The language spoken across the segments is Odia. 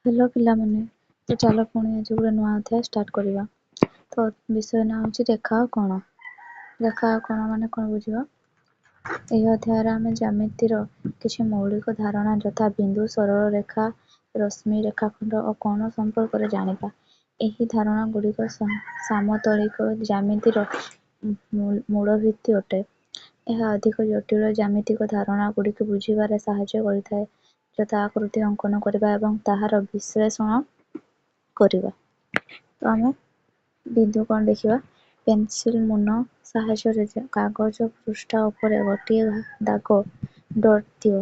हेलो पिलाମାନେ तो चलो पुणी आज गोटे नुआ अध्याय स्टार्ट करवा। तो विषय ना हूँ रेखा और कोण। रेखा और कोण माने कौन बुझा। यह अध्याय आम ज्यामितिर किसी मौलिक धारणा यथा बिंदु सरल रेखा रश्मि रेखाखंड और कोण संपर्क में जानिबा। यही धारणा गुड़िक सामतलिक ज्यामितिर मूलभित्ति अटे। यह अधिक जटिल ज्यामितिक धारणा गुड़िक बुझिबारे साहाय्य करिଥାଏ, यथा आकृति अंकन करबा एवं ताहार विश्लेषण करबा। तो आम बिंदु कौन देखा। पेंसिल मुन साहाय्य कागज पृष्ठा उपरे गोटे दाग डट दियो।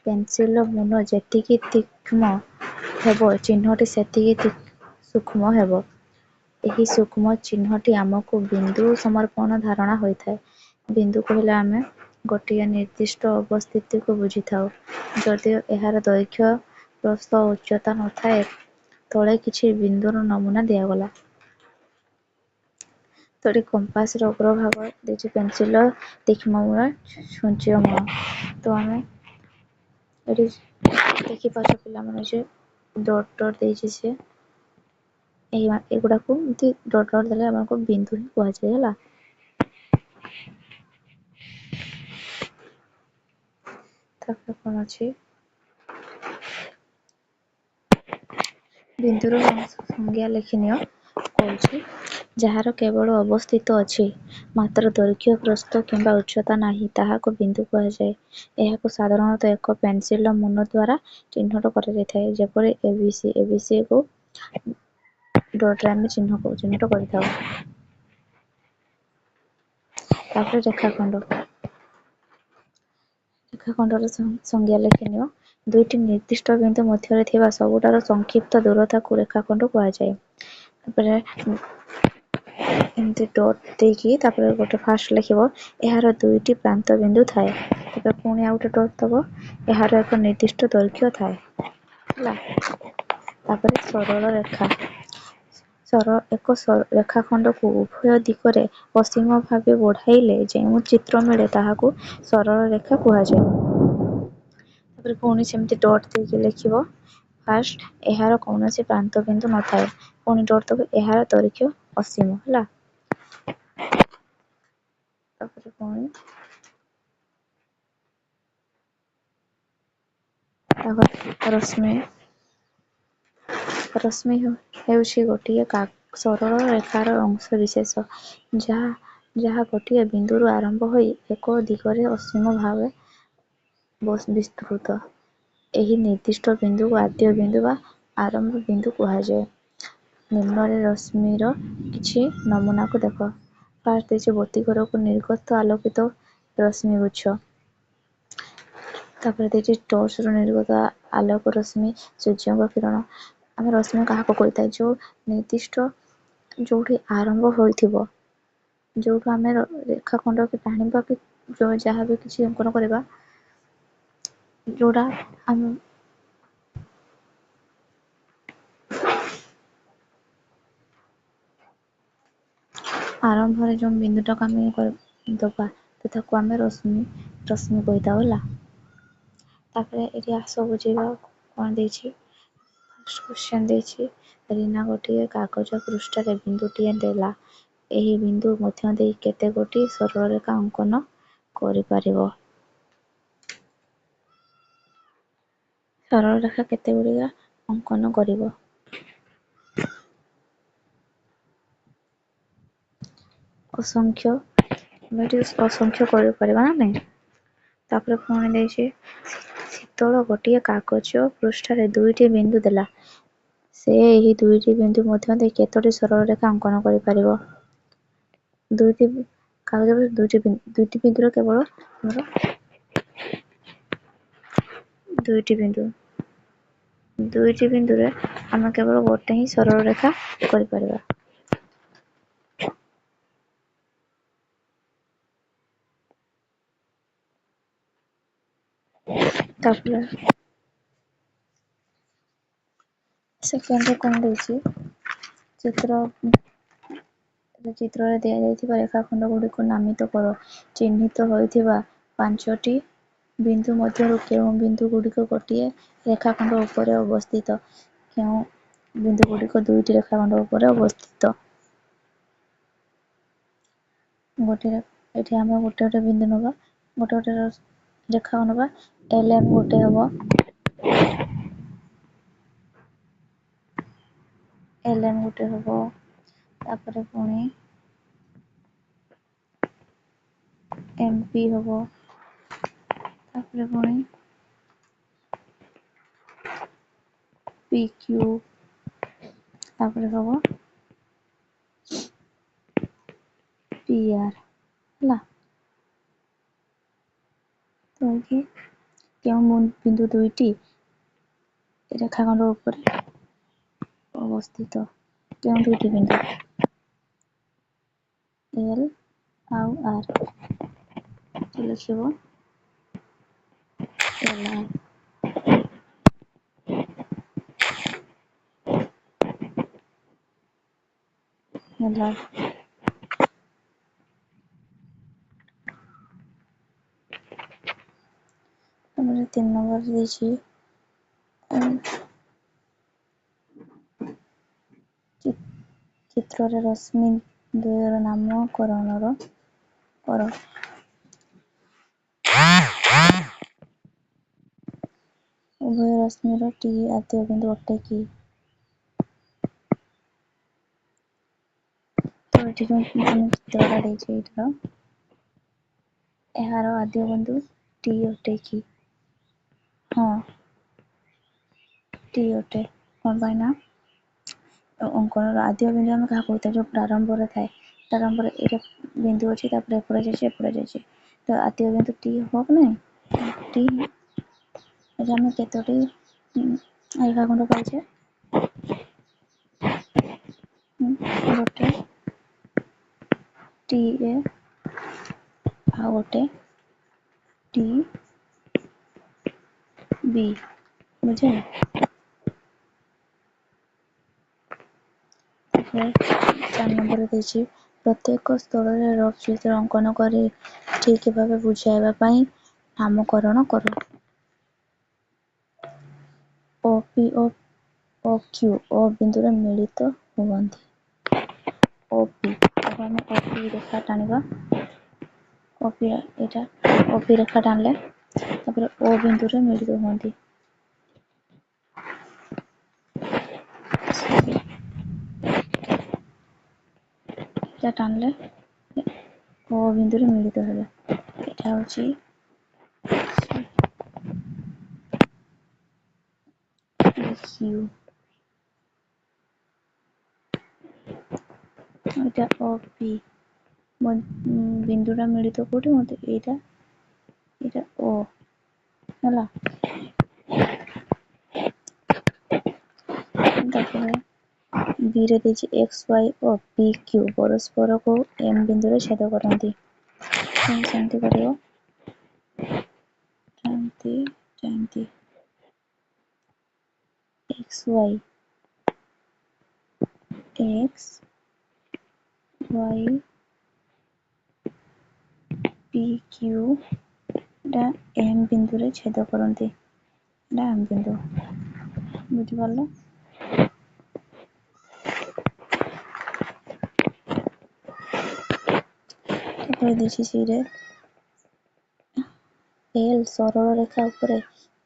पेंसिल मुन जेतिकी तीक्ष्ण हेबो चिन्हटी सेतिकी सूक्ष्म हेबो। यही सूक्ष्म चिन्हटी आमको बिंदु समर्पण धारणा होइଥାଏ। बिंदु कहले आमे गोटे निर्दिष्ट अवस्थिति को बुझी थाउ। जदिओ एहार दैर्घ्य प्रस्थ और उच्चता न थाए, तले किछि बिंदुर नमूना दियागला। तो कंपास अग्रभाग देछि पेंसिल तीक्ष्ण मूल छुंचिय मूल। तो आमे एटी देखि पाछ पिला माने जे डॉट डॉट देछि से एगुड़ा को डॉट डॉट देले हमको बिंदु ही कुआ जाय हला। तापर कोन अछि बिंदुर संज्ञा लेखिनिय कहछि जହାର केवल अवस्थित अछि मात्र दैर्घ्य प्रस्थ किंबा उच्चता नाही ताहाको बिंदु कुआ जाय। एहाको साधारणतः एक पेंसिल मुन द्वारा चिह्नित करा जायଥାଏ। जेपरि एबीसी को डॉट रे आमे चिह्नित करिथाउ। तापर रेखाखंड रेखाखंडर संज्ञा लेखिनिय दुईटी निर्दिष्ट बिंदु मध्य थिबा सबुठार संक्षिप्त दूरता को रेखाखंड कुआ जाय। तापर एमती डॉट देकी तापर गोटे फास्ट लिखिबो एहार दुईटी प्रांत बिंदु थाए। तापर पुणी आउटे डॉट दबो एहार एक निर्दिष्ट दैर्घ्य थाए हला। तापर सरल रेखा एक रेखाखंड को उभय दिगरे असीम भावे बढ़ाइले जेउ चित्र मिले ताहाको सरल रेखा कुआ जाय। तापर पुणी सेमती डॉट देकी लिखिबो फास्ट एहार कौनसी प्रांत बिंदु न थाए। पुणी डॉट दबो एहार दैर्घ्य असीम हला। तापर पुणी तापर रश्मि हेउछि गोटिए सरल रेखार अंश विशेष जहा गोटिए बिंदुरु आरंभ होई एक दिगरे असीम भावे विस्तृत। एही निर्दिष्ट बिंदु को आद्य बिंदु बा आरंभ बिंदु कुहा जाय। निम्नरे रश्मिर किछि नमूना को देख। फास्ट देछि बत्तीघर को निर्गत आलोकित रश्मि गुच्छ। तापर देछि टॉर्च रो निर्गत आलोक रश्मि सूर्यଙ୍କ किरण। आम रश्मि काहाको कहिता जो निर्दिष्ट जोठी आरंभ होइथिबो जोठु आमे रेखाखंड के टाणिबा कि जो जहा भी किछि अंकन करबा जोड़ा हम आरंभ रे जो बिंदुटा आमे दबा तथा आमे रश्मि कहिता होला। तापर एटी आसो बुझेबा कोन देछि। फर्स्ट क्वेश्चन देछि रीना गोटिए कागज पृष्ठरे बिंदुटिए देला। एही बिंदु मध्य देई केते गोटी सरल रेखा अंकन करि परिबो। सरल रेखा केते गुड़िया अंकन करिबो। असंख्य करि परिबा ना नहीं। तापर पुणी देछि शीतल गोटिए कागज पृष्ठरे दुईटी बिंदु देला। से एही दुईटी बिंदु मध्य देई केतोटी सरल रेखा अंकन करि परिबो। दुईटी कागज पर दुईटी बिंदुर केवल हमर दुईटी बिंदुरे हम केवल गोटे ही सरल रेखा करि परिबा। तापर सेकेंड कोन देछि चित्ରରେ दिया रेखाखंड गुड़िक नामित कर। चिह्नित होइथिबा पांचटी बिंदु मध्यरु केउ बिंदु गुड़िक गोटिए रेखाखंड उपरे अवस्थित କେଉଁ ବିନ୍ଦୁ ଗୁଡ଼ିକ ଦୁଇଟି ରେଖାଖଣ୍ଡ ଉପରେ ଅବସ୍ଥିତ। ଏଠି ଆମେ ଗୋଟେ ଗୋଟେ ବିନ୍ଦୁ ନେବା, ଗୋଟେ ଗୋଟେ ରେଖା ନେବା। LM ଗୋଟେ ହେବ, LM ଗୋଟେ ହେବ, ତାପରେ ପୁଣି MP ହେବ, ତାପରେ ପୁଣି PQ, ତାପରେ ହେବ PR ହେଲା। ତ ଏଠି କେଉଁ ବିନ୍ଦୁ ଦୁଇଟି ରେଖାଖଣ୍ଡ ଉପରେ ଅବସ୍ଥିତ? କେଉଁ ଦୁଇଟି ବିନ୍ଦୁ? L ଆଉ R। ଲେଖିବ LR। ହେଲା। ତାପରେ 3 ନମ୍ବର ଦେଇଛି ଚିତ୍ରରେ ରଶ୍ମି ଦ୍ୱୟର ନାମକରଣ କର। ଉଭୟ ରଶ୍ମିର T ଆଦ୍ୟ ବିନ୍ଦୁ ଅଟେ କି? ତ ଏଠି ଯେଉଁ ଚିତ୍ରଟା ଦେଇଛି ଏଇଟାର, ଏହାର ଆଦ୍ୟ ବିନ୍ଦୁ T ଅଟେ କି? ହଁ, T ଅଟେ। କ'ଣ ପାଇଁ ନା ଅଙ୍କନର ଆଦ୍ୟ ବିନ୍ଦୁ ଆମେ କାହା କହୁଥିବା, ଯେଉଁ ପ୍ରାରମ୍ଭରେ ଥାଏ। ପ୍ରାରମ୍ଭରେ ଏଇଟା ବିନ୍ଦୁ ଅଛି, ତାପରେ ଏପଟେ ଯାଇଛି, ଏପଟେ ଯାଇଛି, ତ ଆଦ୍ୟ ବିନ୍ଦୁ T ହେବ କି ନାହିଁ? T। ଏଠି ଆମେ କେତୋଟି ରେଖାଖଣ୍ଡ ପାଇଛେ? ଗୋଟେ TA ଆଉ ଗୋଟେ TB, ବୁଝିଲେ? ତାପରେ 4 ନମ୍ବରରେ ଦେଇଛି ପ୍ରତ୍ୟେକ ସ୍ଥଳରେ ରଫ୍ ଚିତ୍ର ଅଙ୍କନ କରି ଠିକ୍ ଭାବେ ବୁଝାଇବା ପାଇଁ ନାମକରଣ କର। OP ଓ OQ O ବିନ୍ଦୁରେ ମିଳିତ ହୁଅନ୍ତି। OP, ତାକୁ ଆମେ OP ରେଖା ଟାଣିବା। ଏଇଟା OP ରେଖା ଟାଣିଲେ ତାପରେ O ବିନ୍ଦୁରେ ମିଳିତ ହୁଅନ୍ତି। এটা টানলে O বিন্দুରେ ମିଳିତ ହେବେ। এটা ହେଉଛି Q, এটা OP। ବିନ୍ଦୁଟା ମିଳିତ କୋଉଠି ମତେ ଏଇଟା O ହେଲା। ତାପରେ Bରେ ଦେଇଛି XY ଓ PQ ପରସ୍ପରକୁ M ବିନ୍ଦୁରେ ଛେଦ କରନ୍ତି। ସେମିତି କରିବ, ସେମିତି XY PQ ଟା M ବିନ୍ଦୁରେ ଛେଦ କରନ୍ତି। ଏଟା M ବିନ୍ଦୁ, ବୁଝିପାରିଲ? ତାପରେ ଦେଇଛି ସିରେ L ସରଳ ରେଖା ଉପରେ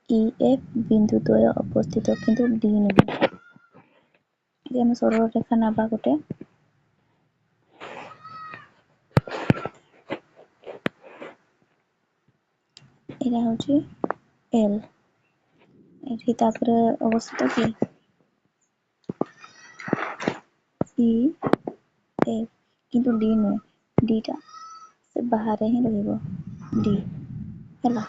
EF ବିନ୍ଦୁ ଦ୍ୱୟ ଅବସ୍ଥିତ, କିନ୍ତୁ D ନୁହେଁ। ଯଦି ଆମେ ସରଳ ରେଖା ନେବା ଗୋଟେ, ଏଇଟା ହେଉଛି L, ଏଠି ତାପରେ ଅବସ୍ଥିତ କି EF, କିନ୍ତୁ D ନୁହେଁ, Dଟା ସେ ବାହାରେ ହିଁ ରହିବ, D ହେଲା।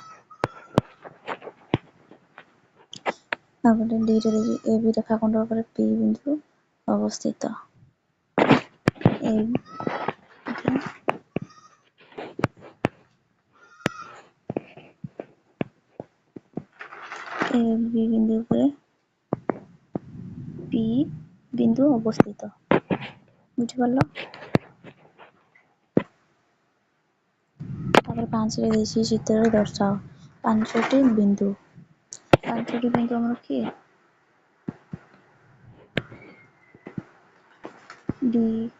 ତାପରେ Dରେ ଦେଇଛି AB ରେଖାଖଣ୍ଡ ଉପରେ P ବିନ୍ଦୁ ଅବସ୍ଥିତ। AB ବିନ୍ଦୁ ଉପରେ P ବିନ୍ଦୁ ଅବସ୍ଥିତ, ବୁଝିପାରିଲ? ତାପରେ 5ରେ ଦେଇଛି ଚିତ୍ରରେ ଦର୍ଶାଅ 5ଟି ବିନ୍ଦୁ। 5ଟି ବିନ୍ଦୁ ଆମର କିଏ? D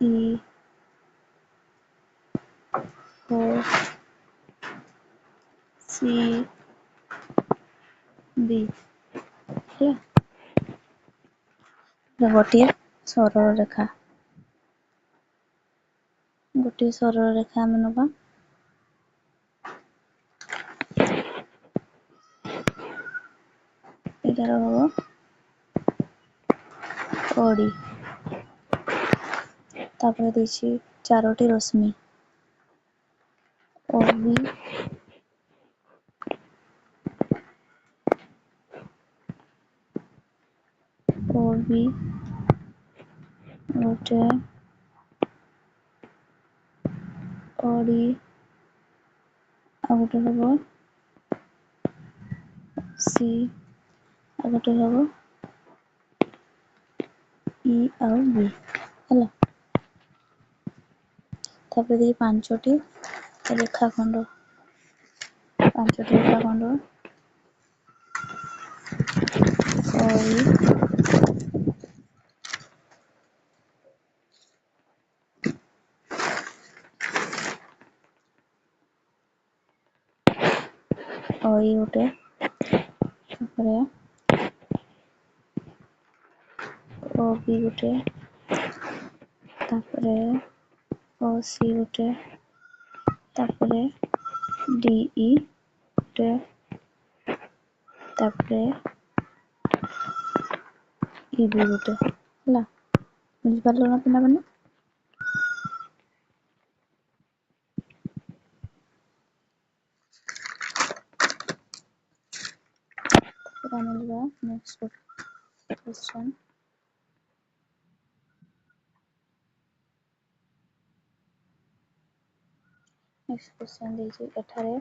E O C B ହେଲା ଗୋଟିଏ ସରଳ ରେଖା। ଗୋଟିଏ ସରଳ ରେଖା ଆମେ ନେବା। ଏଇଟାର ହବ OD। ତାପରେ ଦେଇଛି 4ଟି ରଶ୍ମି OB OB ଗୋଟେ OD ଆଉ ଗୋଟେ ହବ C ଆଉ ଗୋଟେ ହବ E ଆଉ B ହେଲା। ତାପରେ ଦେଇ 5ଟି ରେଖାଖଣ୍ଡ OE OE ଗୋଟେ ତାପରେ OB ଗୋଟେ ତାପରେ OC ଗୋଟେ ତାପରେ DE ଗୋଟେ ତାପରେ EB ଗୋଟେ ହେଲା। ବୁଝିପାରିଲ ନା ପିଲାମାନେ? ଆମେ ଯିବା ନେକ୍ସଟ କ୍ୱେଶ୍ଚନ। ନେକ୍ସଟ କ୍ୱେଶ୍ଚନ ଦେଇଛି ଏଠାରେ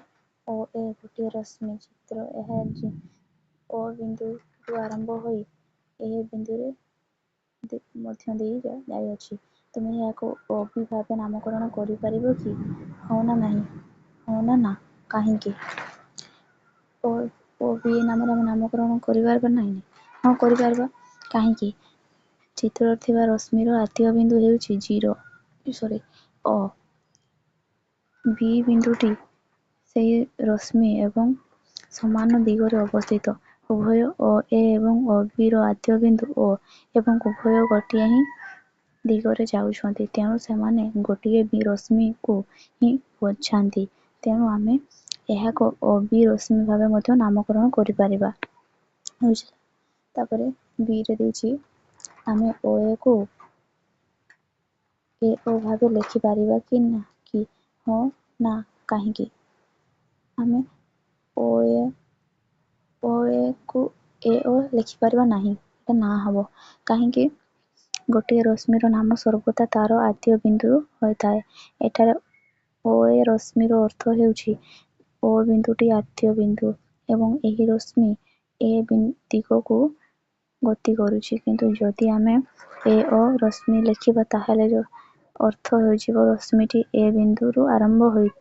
OA ଗୋଟିଏ ରଶ୍ମି ଚିତ୍ର। ଏହା O ବିନ୍ଦୁରୁ ଆରମ୍ଭ ହୋଇ ଏ ବିନ୍ଦୁରେ ମଧ୍ୟ ଦେଇ ଯାଇଅଛି। ତୁମେ ଏହାକୁ OB ଭାବେ ନାମକରଣ କରିପାରିବ କି? ହଁ ନା ନାହିଁ? ହଁ ନା ନା? କାହିଁକି? OB ନାମରେ ଆମେ ନାମକରଣ କରିପାରିବା ନାହିଁ? ହଁ କରିପାରିବା। କାହିଁକି? ଚିତ୍ରରେ ଥିବା ରଶ୍ମିର ଆଦ୍ୟ ବିନ୍ଦୁ ହେଉଛି O। B ବିନ୍ଦୁଟି ସେହି ରଶ୍ମି ଏବଂ ସମାନ ଦିଗରେ ଅବସ୍ଥିତ। ଉଭୟ OA ଏବଂ OBର ଆଦ୍ୟ ବିନ୍ଦୁ O ଏବଂ ଉଭୟ ଗୋଟିଏ ହିଁ ଦିଗରେ ଯାଉଛନ୍ତି। ତେଣୁ ସେମାନେ ଗୋଟିଏ ରଶ୍ମିକୁ ହିଁ ବୋଝାନ୍ତି। ତେଣୁ ଆମେ ଏହାକୁ OB ରଶ୍ମି ଭାବେ ମଧ୍ୟ ନାମକରଣ କରିପାରିବା। ତାପରେ Bରେ ଦେଇଛି ଆମେ OAକୁ AO ଭାବେ ଲେଖିପାରିବା କି ନା? ହଁ ନା କାହିଁକି? ଆମେ OAକୁ AO ଲେଖିପାରିବା ନାହିଁ। ଏଟା ନା ହବ। କାହିଁକି? ଗୋଟିଏ ରଶ୍ମିର ନାମ ସର୍ବଦା ତାର ଆଦ୍ୟ ବିନ୍ଦୁରୁ ହୋଇଥାଏ। ଏଠାରେ OA ରଶ୍ମିର ଅର୍ଥ ହେଉଛି O ବିନ୍ଦୁଟି ଆଦ୍ୟ ବିନ୍ଦୁ ଏବଂ ଏହି ରଶ୍ମି A ଦିଗକୁ ଗତି କରୁଛି। କିନ୍ତୁ ଯଦି ଆମେ AO ରଶ୍ମି ଲେଖିବା ତାହେଲେ ଅର୍ଥ ହୋଇଯିବ ରଶ୍ମିଟି A ବିନ୍ଦୁରୁ ଆରମ୍ଭ ହୋଇ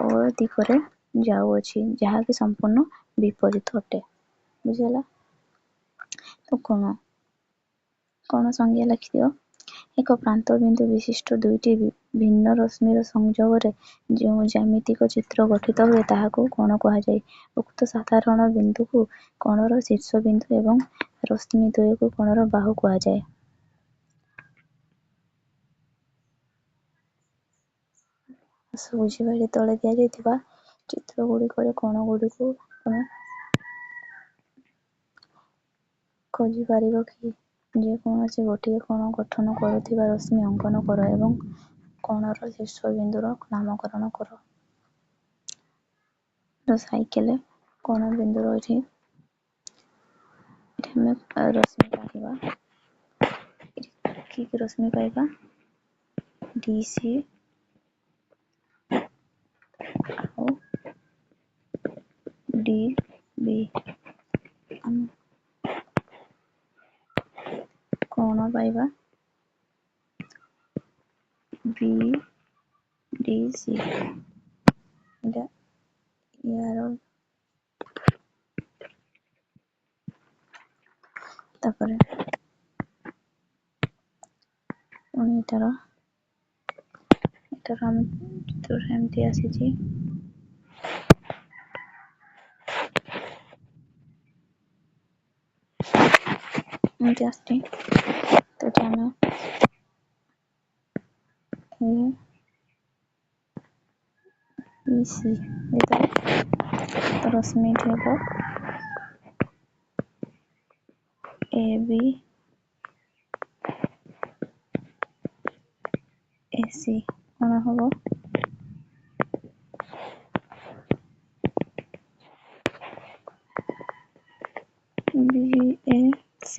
O ଦିଗରେ ଯାଉଅଛି, ଯାହାକି ସମ୍ପୂର୍ଣ୍ଣ ବିପରୀତ ଅଟେ। ବୁଝିହେଲା? ତ କଣ ସଂଜ୍ଞା ଲେଖିଦିଅ। ଏକ ପ୍ରାନ୍ତ ବିନ୍ଦୁ ବିଶିଷ୍ଟ ଦୁଇଟି ଭିନ୍ନ ରଶ୍ମିର ସଂଯୋଗରେ ଯେଉଁ ଜ୍ୟାମିତିକ ଚିତ୍ର ଗଠିତ ହୁଏ ତାହାକୁ କୋଣ କୁହାଯାଏ। ଉକ୍ତ ସାଧାରଣ ବିନ୍ଦୁକୁ କୋଣର ଶୀର୍ଷବିନ୍ଦୁ ଏବଂ ରଶ୍ମି ଦ୍ୱୟକୁ କୋଣର ବାହୁ କୁହାଯାଏ। ବୁଝିପାଇଲେ? ତଳେ ଦିଆଯାଇଥିବା ଚିତ୍ର ଗୁଡ଼ିକରେ କୋଣଗୁଡ଼ିକୁ ତମେ ଖୋଜିପାରିବ କି? ଯେକୌଣସି ଗୋଟିଏ କୋଣ ଗଠନ କରୁଥିବା ରଶ୍ମି ଅଙ୍କନ କର ଏବଂ କୋଣର ଶୀର୍ଷବିନ୍ଦୁର ନାମକରଣ କର। ସାଇକେଲ କୋଣ ବିନ୍ଦୁ ରହିଛି। ଏଠି ଆମେ ରଶ୍ମି ପାଇବା। କି ରଶ୍ମି ପାଇବା? DC ଆଉ DB। ଆମେ କୋଣ ପାଇବା BDC। ଏଇଟା ୟାର ତାପରେ ପୁଣି ଏଟାର ଆମେ ଚିତ୍ରରେ ଏମିତି ଆସିଛି। ଏମିତି ଆସିଛି। ତ ଏଠି ଆମେ ABC ତ ରଶ୍ମି ଏଠି ହେବ AB AC କ'ଣ ହବ BAC।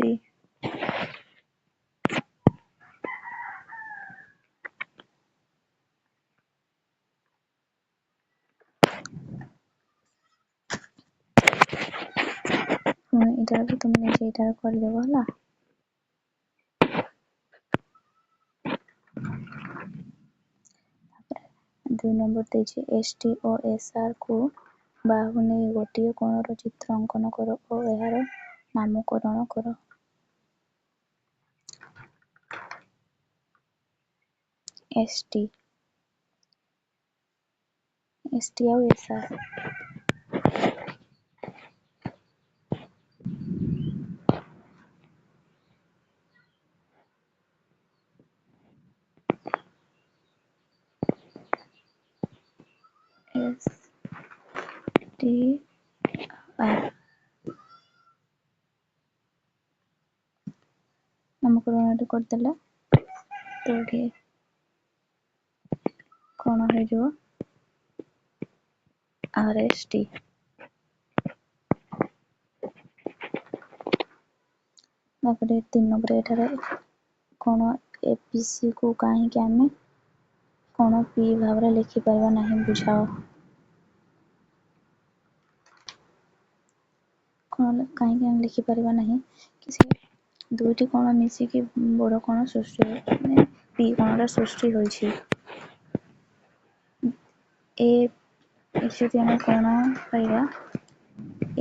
ଏଇଟା ବି ତୁମେ ନିଜେ ଏଇଟା କରିଦେବ ହେଲା। ତାପରେ 2 ନମ୍ବର ଦେଇଛି ST ଓ SR କୁ ବାହୁ ନେଇ ଗୋଟିଏ କୋଣର ଚିତ୍ର ଅଙ୍କନ କର ଓ ଏହାର ନାମକରଣ କର। ST ଆଉ SR STR ନାମକରଣଟି କରିଦେଲେ ତ ଏଠି କ'ଣ ହେଇଯିବ RST। ତାପରେ 3 ନମ୍ବର ଏଠାରେ କ'ଣ APC କୁ କାହିଁକି ଆମେ କ'ଣ P ଭାବରେ ଲେଖିପାରିବା ନାହିଁ ବୁଝାଅ। କ'ଣ କାହିଁକି ଆମେ ଲେଖିପାରିବା ନାହିଁ କି ସେ ଦୁଇଟି କ'ଣ ମିଶିକି ବଡ଼ କ'ଣ ସୃଷ୍ଟି ମାନେ P କ'ଣଟା ସୃଷ୍ଟି ହୋଇଛି। ଯଦି ଆମେ କ'ଣ ପାଇବା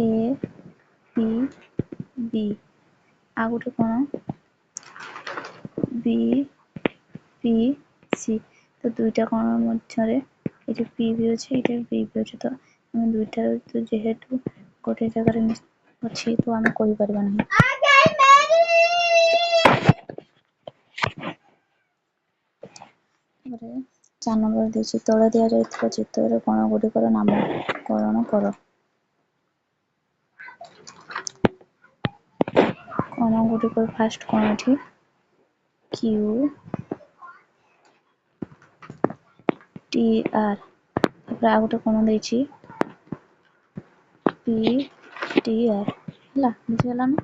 APB ଆଉ ଗୋଟେ କ'ଣ BPC ତ ଦୁଇଟା କ'ଣ ମଧ୍ୟରେ ଏଠି P ବି ଅଛି ଏଠି B ବି ଅଛି। ତ ଆମେ ଦୁଇଟା ଯେହେତୁ ଗୋଟେ ଜାଗାରେ ଅଛି ତ ଆମେ କହିପାରିବା ନାହିଁ। ତାପରେ 4 ନମ୍ବର ଦେଇଛି ତଳେ ଦିଆଯାଇଥିବା ଚିତ୍ରରେ କୋଣ ଗୁଡ଼ିକର ନାମକରଣ କର। କୋଣ ଗୁଡ଼ିକର ଫାଷ୍ଟ କ'ଣ ଏଠି QTR ତାପରେ ଆଉ ଗୋଟେ କ'ଣ ଦେଇଛି PTR ହେଲା ବୁଝିଗଲା ନା।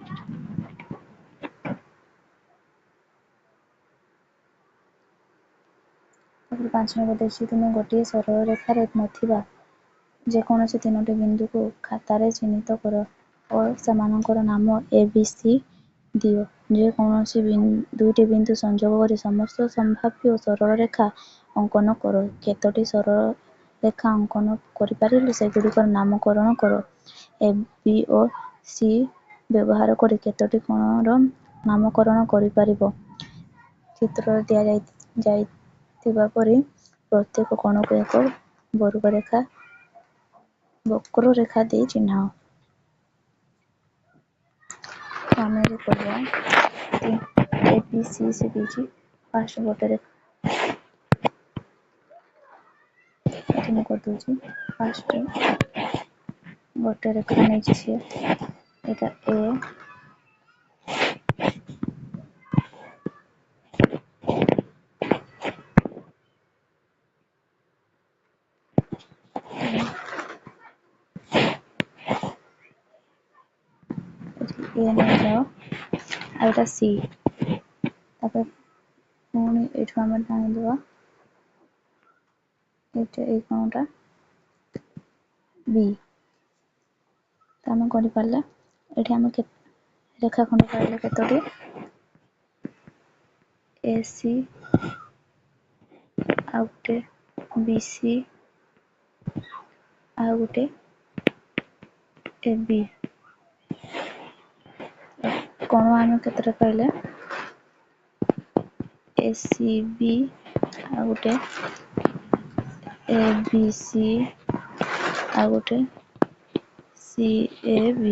ତାପରେ 5 ନମ୍ବର ଦେଇଛି ତୁମେ ଗୋଟିଏ ସରଳ ରେଖାରେ ନଥିବା ଯେକୌଣସି 3ଟି ବିନ୍ଦୁକୁ ଖାତାରେ ଚିହ୍ନିତ କର ଓ ସେମାନଙ୍କର ନାମ ABC ଦିଅ। ଯେକୌଣସି 2ଟି ବିନ୍ଦୁ ସଂଯୋଗ କରି ସମସ୍ତ ସମ୍ଭାବ୍ୟ ସରଳ ରେଖା ଅଙ୍କନ କର। କେତୋଟି ସରଳ ରେଖା ଅଙ୍କନ କରିପାରିଲେ ସେଗୁଡ଼ିକର ନାମକରଣ କର। B ଓ C ବ୍ୟବହାର କରି କେତୋଟି କୋଣର ନାମକରଣ କରିପାରିବ। ଚିତ୍ରରେ ଦିଆଯାଇଥିବା ପରି ପ୍ରତ୍ୟେକ କୋଣକୁ ଏକ ବକ୍ରରେଖା ଦେଇ ଚିହ୍ନାଅ। ଆମେ କରିବା ABC ସେ ଦେଇଛି ଫାଷ୍ଟ ଗୋଟେ ରେଖା ଏଠି ମୁଁ କରିଦେଉଛି। ଫାଷ୍ଟ ଗୋଟେ ରେଖା ନେଇଛି ସିଏ ଏଇଟା A ନେଇଯାଅ ଆଉ ଏଇଟା C ତାପରେ ପୁଣି ଏଇଠୁ ଆମେ ଟାଣିଦେବା ଏଇଟା ଏଇ କୋଣଟା B ତ ଆମେ କରିପାରିଲେ ଏଠି ଆମେ ରେଖା ଖଣ୍ଡ ପାଇଲେ କେତୋଟି AC ଆଉ ଗୋଟେ BC ଆଉ ଗୋଟେ AB कोण आम केतटा पाइले ACB आ गोटे ABC आ गोटे CAB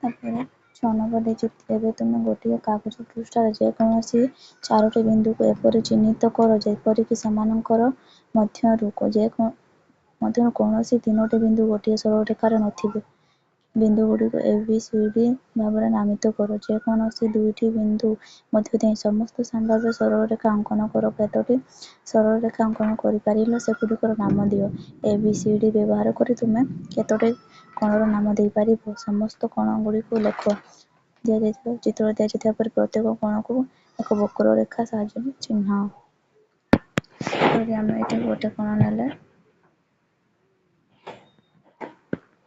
तापर 6 नंबर देखिए एबे तुम गोटे कागज पृष्ठार जेकोसी 4टी बिंदु को एपरि चिह्नित करो जेपरिक सेमानंकर मध्यरु कौनसी 3टी बिंदु गोटे सरल रेखार नथिबे बिंदु गुड़ी को ABCD भाव नामित करो जेकोसी 2टी बिंदु मध्य देई समस्त संभाव्य सरल रेखा अंकन करो केतोटी सरल रेखा अंकन करि पारिलो सेगुड़िकर नाम दियो ABCD व्यवहार करी तुमे केतोटी कोणर नाम देई पारिबो समस्त कोण गुड़ी को लेख दिया जाइथिबा चित्र दिया जाइथिबा पर प्रत्येक कोण को एक वक्र रेखा साहाय्य चिन्ह तो हम एठी गोटे कोण नेले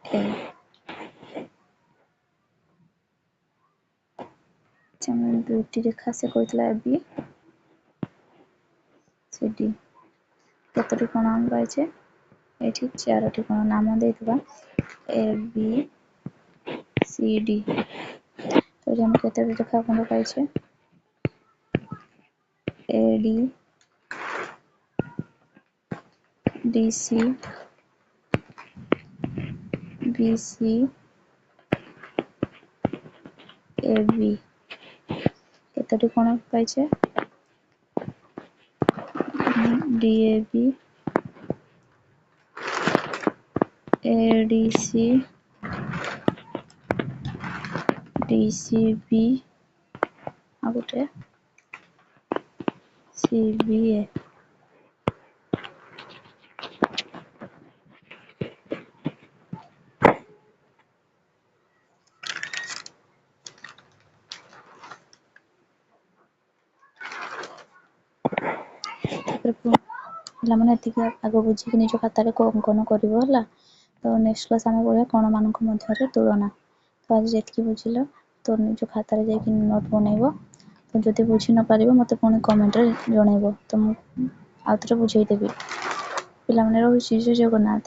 A चमन दुईटी रेखा से कहतला AB CD केतोटी कोण हम पाइछे एठी 4टी कोण नाम देइतबा AB CD तो हम केतोटी रेखा कोण पाइछे AD DC BC AB केतोटी कोण पाइछे DAB ADC DCB आ गोटे CBA ପିଲାମାନେ ଏତିକି ଆଗ ବୁଝିକି ନିଜ ଖାତାରେ ଅଙ୍କନ କରିବ ହେଲା ତ ନେକ୍ସଟ କ୍ଲାସ୍ ଆମେ ପଢ଼ିବା କୋଣ ମାନଙ୍କ ମଧ୍ୟରେ ତୁଳନା ତ ଆଜି ଯେତିକି ବୁଝିଲ ତ ନିଜ ଖାତାରେ ଯାଇକି ନୋଟ୍ ବନେଇବ ତ ଯଦି ବୁଝି ନ ପାରିବ ମୋତେ ପୁଣି କମେଣ୍ଟରେ ଜଣେଇବ ତ ମୁଁ ଆଉଥରେ ବୁଝେଇଦେବି ପିଲାମାନେ ରହୁଛି ଜୟ ଜଗନ୍ନାଥ।